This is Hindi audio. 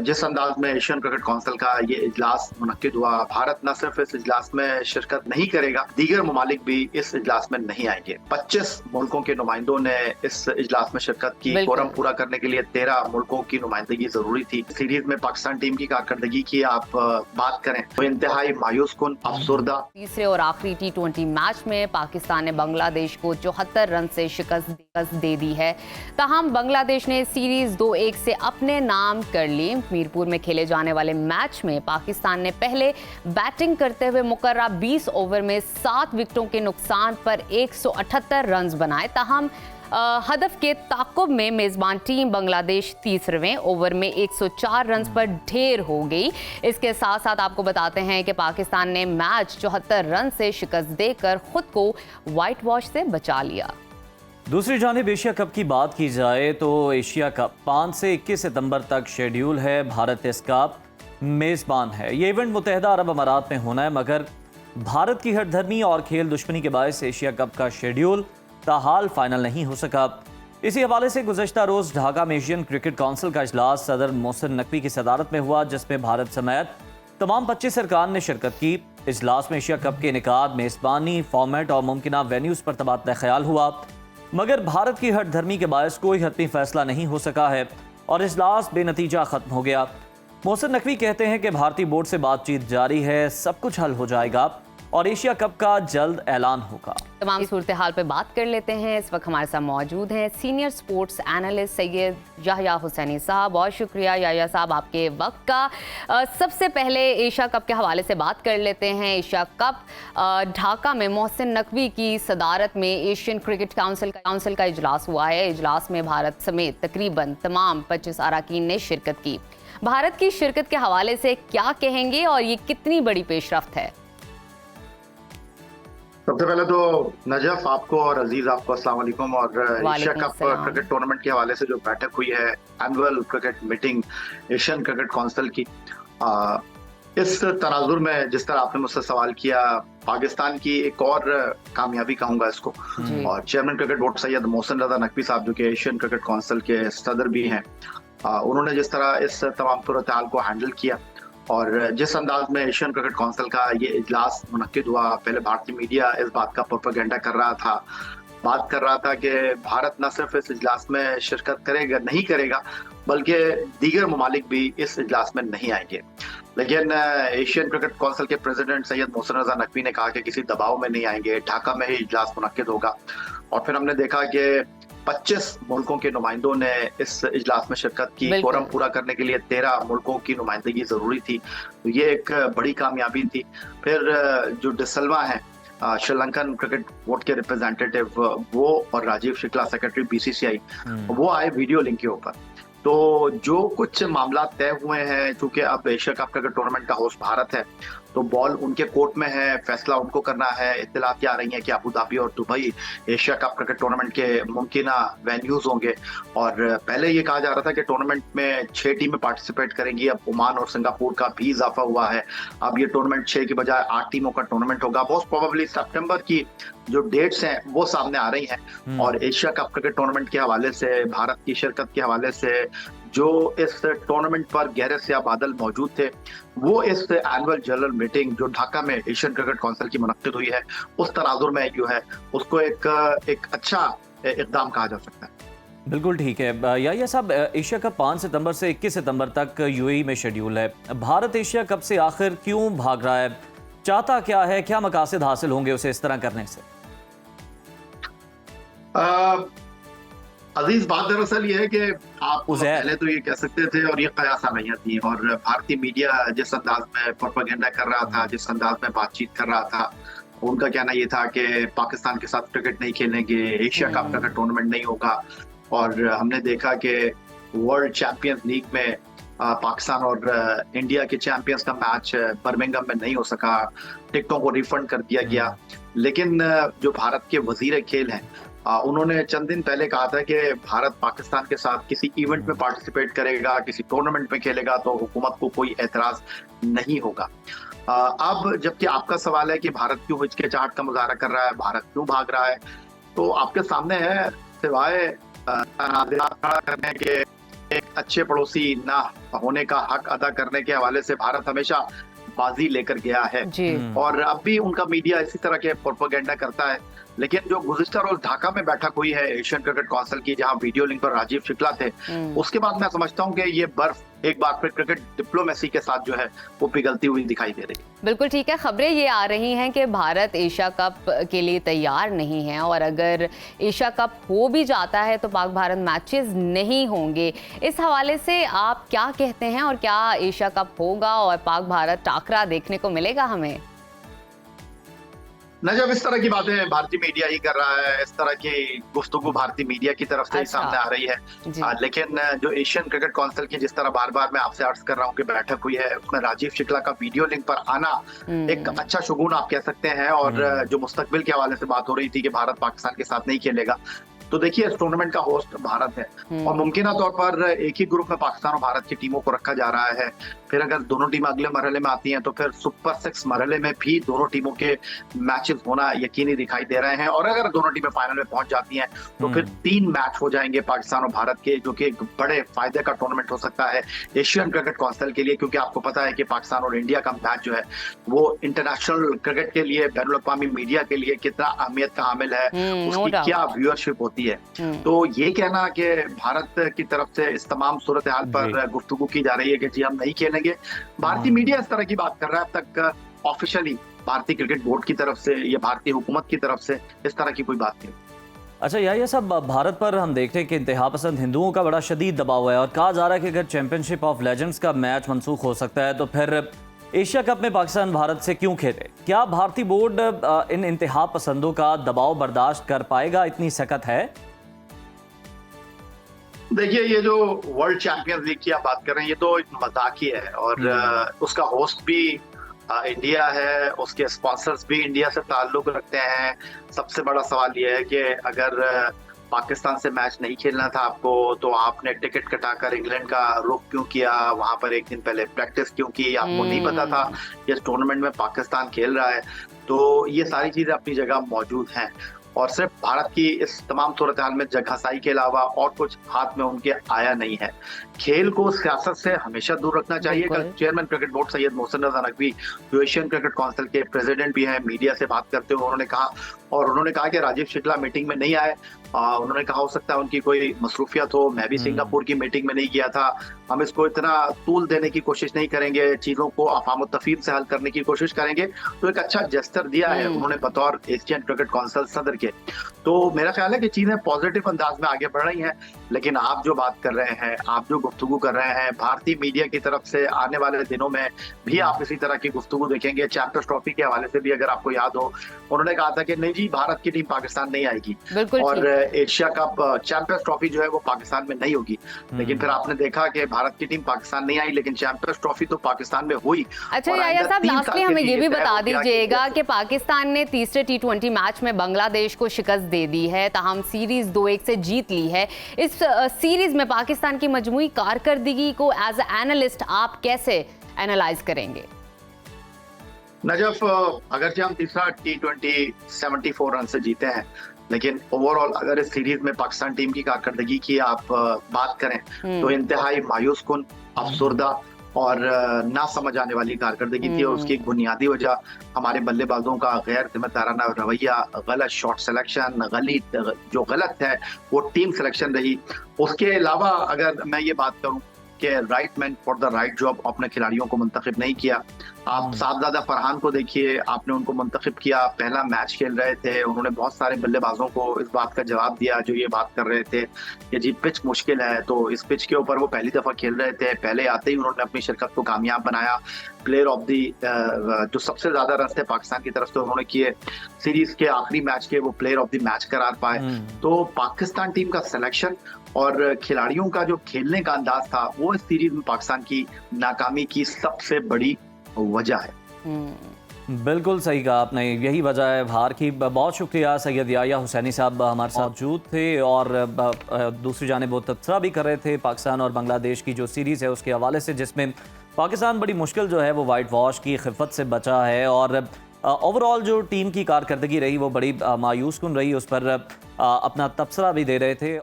जिस अंदाज में एशियन क्रिकेट काउंसिल का ये इजलास मुनक्किद हुआ, भारत न सिर्फ इस इजलास में शिरकत नहीं करेगा, दीगर ममालिक भी इस इजलास में नहीं आएंगे। 25 मुल्कों के नुमाइंदों ने इस इजलास में शिरकत की। कोरम पूरा करने के लिए 13 मुल्कों की नुमाइंदगी जरूरी थी। सीरीज में पाकिस्तान टीम की कारकर्दगी की आप बात करें तो इंतहाई मायूस कुन, अफसुर्दा। तीसरे और आखिरी T20 मैच में पाकिस्तान ने बांग्लादेश को 74 रन से शिकस्त दे दी है। ताहम बांग्लादेश ने सीरीज 2-1 से अपने नाम कर ली। मीरपुर में खेले जाने वाले मैच में पाकिस्तान ने पहले बैटिंग करते हुए मुकर्रा 20 ओवर में 7 विकेटों के नुकसान पर 178 रन बनाए। ताहम हदफ के ताकुब में मेजबान टीम बांग्लादेश तीसरवें ओवर में 104 रन पर ढेर हो गई। इसके साथ साथ आपको बताते हैं कि पाकिस्तान ने मैच 74 रन से शिकस्त देकर खुद को व्हाइट वॉश से बचा लिया। दूसरी जानिब एशिया कप की बात की जाए तो एशिया कप 5 से 21 सितंबर तक शेड्यूल है। भारत इसका मेज़बान है। ये इवेंट मुत्तहदा अरब अमारात में होना है, मगर भारत की हठधर्मी और खेल दुश्मनी के बायस एशिया कप का शेड्यूल ताहाल फाइनल नहीं हो सका। इसी हवाले से गुज़श्ता रोज़ ढाका में एशियन क्रिकेट काउंसिल का इजलास सदर मोहसिन नकवी की सदारत में हुआ, जिसमें भारत समेत तमाम 25 अरकान ने शिरकत की। इजलास में एशिया कप के इनेकाद, मेज़बानी, फॉर्मेट और मुमकिना वेन्यूज़ पर तबादला ख्याल हुआ, मगर भारत की हठधर्मी के बायस कोई हतमी फैसला नहीं हो सका है और इजलास बेनतीजा ख़त्म हो गया। मोहसिन नकवी कहते हैं कि भारतीय बोर्ड से बातचीत जारी है, सब कुछ हल हो जाएगा और एशिया कप का जल्द ऐलान होगा। तमाम सूरत हाल पे बात कर लेते हैं। इस वक्त हमारे साथ मौजूद हैं senior sports analyst Syed Yahya Hussaini साहब। बहुत शुक्रिया याह्या साहब आपके वक्त का। सबसे पहले एशिया कप के हवाले से बात कर लेते हैं। एशिया कप ढाका में मोहसिन नकवी की सदारत में एशियन क्रिकेट काउंसिल का इजलास हुआ है। इजलास में भारत समेत तकरीबन तमाम 25 अरकान ने शिरकत की। भारत की शिरकत के हवाले से क्या कहेंगे और ये कितनी बड़ी पेशरफ्त है? सबसे पहले तो नजफ आपको और अजीज आपको अस्सलाम वालेकुम। और एशिया कप क्रिकेट टूर्नामेंट के हवाले से जो बैठक हुई है, annual cricket meeting Asian cricket council की, इस तनाजुर में जिस तरह आपने मुझसे सवाल किया, पाकिस्तान की एक और कामयाबी कहूंगा इसको। और chairman cricket board Syed Mohsin Raza Naqvi साहब, जो कि एशियन क्रिकेट काउंसिल के सदर भी हैं, उन्होंने जिस तरह इस तमाम सूरत हाल को हैंडल किया और जिस अंदाज में एशियन क्रिकेट काउंसिल का ये इजलास मुनक्किद हुआ, पहले भारतीय मीडिया इस बात का प्रोपेगेंडा बात कर रहा था कि भारत न सिर्फ इस इजलास में शिरकत करेगा नहीं करेगा, बल्कि दीगर ममालिक भी इस इजलास में नहीं आएंगे। लेकिन एशियन क्रिकेट काउंसिल के प्रेसिडेंट सैयद मोहसिन रजा नकवी ने कहा कि किसी दबाव में नहीं आएंगे, ढाका में ही इजलास मुनक्किद होगा। और फिर हमने देखा कि 25 मुल्कों के नुमाइंदों ने इस इजलास में शिरकत की। कोरम पूरा करने के लिए 13 मुल्कों की नुमाइंदगी जरूरी थी, तो ये एक बड़ी कामयाबी थी। फिर जो डिसल्वा है श्रीलंकन क्रिकेट बोर्ड के रिप्रेजेंटेटिव, वो और राजीव शुक्ला सेक्रेटरी BCCI, वो आए वीडियो लिंक के ऊपर। तो जो कुछ मामला तय हुए हैं, चूंकि अब एशिया कप क्रिकेट टूर्नामेंट का होस्ट भारत है, तो बॉल उनके कोर्ट में है, फैसला उनको करना है। इत्तलात आ रही हैं कि अबू धाबी और Dubai Asia cup cricket tournament के मुमकिना वेन्यूज होंगे। और पहले ये कहा जा रहा था कि टूर्नामेंट में 6 टीमें पार्टिसिपेट करेंगी, अब ओमान और सिंगापुर का भी इजाफा हुआ है। अब ये टूर्नामेंट 6 की बजाय 8 टीमों का टूर्नामेंट होगा। मोस्ट प्रोबेबली सितंबर की जो डेट्स हैं वो सामने आ रही हैं। और एशिया कप क्रिकेट टूर्नामेंट के हवाले से, भारत की शिरकत के हवाले से, जो इस टूर्नामेंट पर गहरे स्याह बादल मौजूद थे, वो इस एनुअल जनरल मीटिंग जो ढाका में एशियन क्रिकेट काउंसिल की मुनक्किद हुई है, उस तनाजुर में जो है उसको एक अच्छा इक़दाम कहा जा सकता है। बिल्कुल ठीक है याह्या साहब। एशिया कप 5 सितंबर से 21 सितंबर तक UAE में शेड्यूल है। भारत एशिया कप से आखिर क्यों भाग रहा है? चाहता क्या है? क्या मकासद हासिल होंगे उसे इस तरह करने से? अजीज, बात दरअसल ये है कि आप पहले तो ये कह सकते थे और ये कयास आलैयां थी, और भारतीय मीडिया जिस अंदाज में प्रोपेगेंडा कर रहा था, जिस अंदाज में बातचीत कर रहा था, उनका कहना ये था कि पाकिस्तान के साथ क्रिकेट नहीं खेलेंगे, एशिया कप क्रिकेट टूर्नामेंट नहीं होगा। और हमने देखा कि वर्ल्ड चैंपियंस लीग में पाकिस्तान और इंडिया के चैंपियंस का मैच बर्मिंघम में नहीं हो सका, टिकटों को रिफंड कर दिया गया। लेकिन जो भारत के वजीर खेल हैं, उन्होंने चंद दिन पहले कहा था कि भारत पाकिस्तान के साथ किसी इवेंट में पार्टिसिपेट करेगा, किसी टूर्नामेंट में खेलेगा तो हुकूमत को कोई एतराज नहीं होगा। अब जबकि आपका सवाल है कि भारत क्यों हिचकिचाहट का मुजाहरा कर रहा है, भारत क्यों भाग रहा है, तो आपके सामने है सिवाय तनाज़ुरात खड़ा करने के एक अच्छे पड़ोसी ना होने का हक अदा करने के हवाले से भारत हमेशा बाजी लेकर गया है। जी। और अब भी उनका मीडिया इसी तरह के प्रोपेगेंडा करता है। लेकिन जो गुज़िश्ता रोज ढाका में बैठक हुई है एशियन क्रिकेट काउंसिल की, जहां वीडियो लिंक पर राजीव शुक्ला थे, उसके बाद मैं समझता हूं कि ये बर्फ एक बार फिर क्रिकेट डिप्लोमेसी के साथ जो है वो पिघलती हुई दिखाई दे रही है। बिल्कुल ठीक है। खबरें ये आ रही हैं कि भारत एशिया कप के लिए तैयार नहीं है, और अगर एशिया कप हो भी जाता है तो पाक भारत मैचेस नहीं होंगे। इस हवाले से आप क्या कहते हैं, और क्या एशिया कप होगा और पाक भारत टाकरा देखने को मिलेगा हमें? न जब इस तरह की बातें भारतीय मीडिया ही कर रहा है, इस तरह की गुफ्तगू भारतीय मीडिया की तरफ से ही सामने आ रही है। लेकिन जो एशियन क्रिकेट काउंसिल की जिस तरह बार बार मैं आपसे अर्ज कर रहा हूँ कि बैठक हुई है, उसमें राजीव शुक्ला का वीडियो लिंक पर आना एक अच्छा शुगुन आप कह सकते हैं। और जो मुस्तकबिल के हवाले से बात हो रही थी कि भारत पाकिस्तान के साथ नहीं खेलेगा, तो देखिए इस टूर्नामेंट का होस्ट भारत है और मुमकिन तौर पर एक ही ग्रुप में पाकिस्तान और भारत की टीमों को रखा जा रहा है। फिर अगर दोनों टीम अगले मरहले में आती हैं तो फिर सुपर 6 मरहले में भी दोनों टीमों के मैचेस होना यकीनी दिखाई दे रहे हैं। और अगर दोनों टीमें फाइनल में पहुंच जाती हैं तो फिर 3 मैच हो जाएंगे पाकिस्तान और भारत के, जो कि एक बड़े फायदे का टूर्नामेंट हो सकता है एशियन क्रिकेट काउंसिल के लिए। क्योंकि आपको पता है कि पाकिस्तान और इंडिया का मैच जो है वो इंटरनेशनल क्रिकेट के लिए, बैनुल अक़वामी मीडिया के लिए कितना अहमियत का हामिल है, उसकी क्या व्यूअरशिप होती है। तो ये कहना कि भारत की तरफ से इस तमाम सूरत हाल पर गुफ्तगू की जा रही है कि जी हम नहीं खेलेंगे, भारतीय मीडिया इस तरह की बात कर रहा है। अब तक ऑफिशियली भारतीय क्रिकेट बोर्ड की तरफ से या भारतीय हुकूमत की तरफ से इस तरह की कोई बात नहीं। अच्छा यार, ये सब भारत पर हम देख रहे हैं कि इंतहा पसंद हिंदुओं का बड़ा शदीद दबाव है, और कहा जा रहा है कि अगर चैंपियनशिप ऑफ लेजेंड्स का मैच मनसूख हो सकता है तो फिर एशिया कप में पाकिस्तान भारत से क्यों खेले? क्या भारतीय बोर्ड इन इंतहा पसंदों का दबाव बर्दाश्त कर पाएगा? इतनी सख्त है? देखिए, ये जो वर्ल्ड चैंपियंस लीग की आप बात कर रहे हैं, ये तो एक मजाक ही है। और उसका होस्ट भी इंडिया है, उसके स्पॉन्सर्स भी इंडिया से ताल्लुक रखते हैं। सबसे बड़ा सवाल ये है कि अगर पाकिस्तान से मैच नहीं खेलना था आपको, तो आपने टिकट कटाकर इंग्लैंड का रुख क्यों किया, वहां पर एक दिन पहले प्रैक्टिस क्यों की? आपको नहीं पता था कि इस टूर्नामेंट में पाकिस्तान खेल रहा है? तो ये सारी चीजें अपनी जगह मौजूद हैं, और सिर्फ भारत की इस तमाम सूरत हाल में जगहसाई के अलावा और कुछ हाथ में उनके आया नहीं है। खेल को सियासत से हमेशा दूर रखना चाहिए। कल chairman cricket board Syed Mohsin Raza Naqvi, जो एशियन क्रिकेट काउंसिल के प्रेसिडेंट भी हैं, मीडिया से बात करते हुए उन्होंने कहा कि राजीव शुक्ला मीटिंग में नहीं आए। उन्होंने कहा हो सकता है उनकी कोई मसरूफियत हो, मैं भी सिंगापुर की मीटिंग में नहीं गया था। हम इसको इतना तूल देने की कोशिश नहीं करेंगे, चीजों को अफाम तफहीम से हल करने की कोशिश करेंगे। तो एक अच्छा जेस्चर दिया है उन्होंने बतौर एशियन क्रिकेट काउंसिल सदर के। तो मेरा ख्याल है कि चीजें पॉजिटिव अंदाज में आगे बढ़ रही हैं। लेकिन आप जो बात कर रहे हैं, आप जो गुफ्तगू कर रहे हैं, भारतीय मीडिया की तरफ से आने वाले दिनों में भी आप इसी तरह की गुफ्तगू देखेंगे। चैंपियंस ट्रॉफी के हवाले से भी अगर आपको याद हो, उन्होंने कहा था कि नहीं जी, भारत की टीम पाकिस्तान नहीं आएगी और एशिया कप चैंपियंस ट्रॉफी जो है वो पाकिस्तान में नहीं होगी। लेकिन फिर आपने देखा कि भारत की टीम पाकिस्तान नहीं आई, लेकिन चैंपियंस ट्रॉफी तो पाकिस्तान में हुई। अच्छा याया साहब, लास्टली हमें ये भी बता दीजिएगा कि पाकिस्तान ने तीसरे T20 मैच में बांग्लादेश को शिकस्त दे दी है, ताहम सीरीज 2-1 से जीत ली है। इस सीरीज में पाकिस्तान की मजमूई कारकर्दगी को एज एनालिस्ट आप कैसे एनालाइज करेंगे? नजफ, अगरचे हम तीसरा T20 74 रन से जीते हैं, लेकिन ओवरऑल अगर इस सीरीज में पाकिस्तान टीम की कारकर्दगी की आप बात करें तो इंतहाई मायूस कुन, अफसुर्दा और ना समझ आने वाली कारकर्दगी थी। और उसकी एक बुनियादी वजह हमारे बल्लेबाजों का गैर जिम्मेदाराना रवैया, गलत शॉट सिलेक्शन, जो गलत है वो टीम सिलेक्शन रही। उसके अलावा अगर मैं ये बात करूं कि right man for the right job अपने खिलाड़ियों को मुंतखब नहीं किया। आप साहबजादा फरहान को देखिए, आपने उनको मुंतखब किया, पहला मैच खेल रहे थे, उन्होंने बहुत सारे बल्लेबाजों को इस बात का जवाब दिया जो ये बात कर रहे थे कि जी पिच मुश्किल है। तो इस पिच के ऊपर वो पहली दफा खेल रहे थे, पहले आते ही उन्होंने अपनी शिरकत को कामयाब बनाया। प्लेयर ऑफ दी जो सबसे ज्यादा रन थे पाकिस्तान की तरफ से उन्होंने किए, सीरीज के आखिरी मैच के वो प्लेयर ऑफ द मैच करार पाए। तो पाकिस्तान टीम का सिलेक्शन और खिलाड़ियों का जो खेलने का अंदाज था वो इस सीरीज में पाकिस्तान की नाकामी की सबसे बड़ी वजह है। बिल्कुल सही कहा आपने, यही वजह है हार की। बहुत शुक्रिया सैयद याया हुसैनी साहब हमारे साथ मौजूद थे, और दूसरी जानिब वो तबसरा भी कर रहे थे पाकिस्तान और बांग्लादेश की जो सीरीज़ है उसके हवाले से, जिसमें पाकिस्तान बड़ी मुश्किल जो है वो वाइट वॉश की खिफत से बचा है, और ओवरऑल जो टीम की कारकर्दगी रही वो बड़ी मायूस कुन रही। उस पर अपना तबसरा भी दे रहे थे।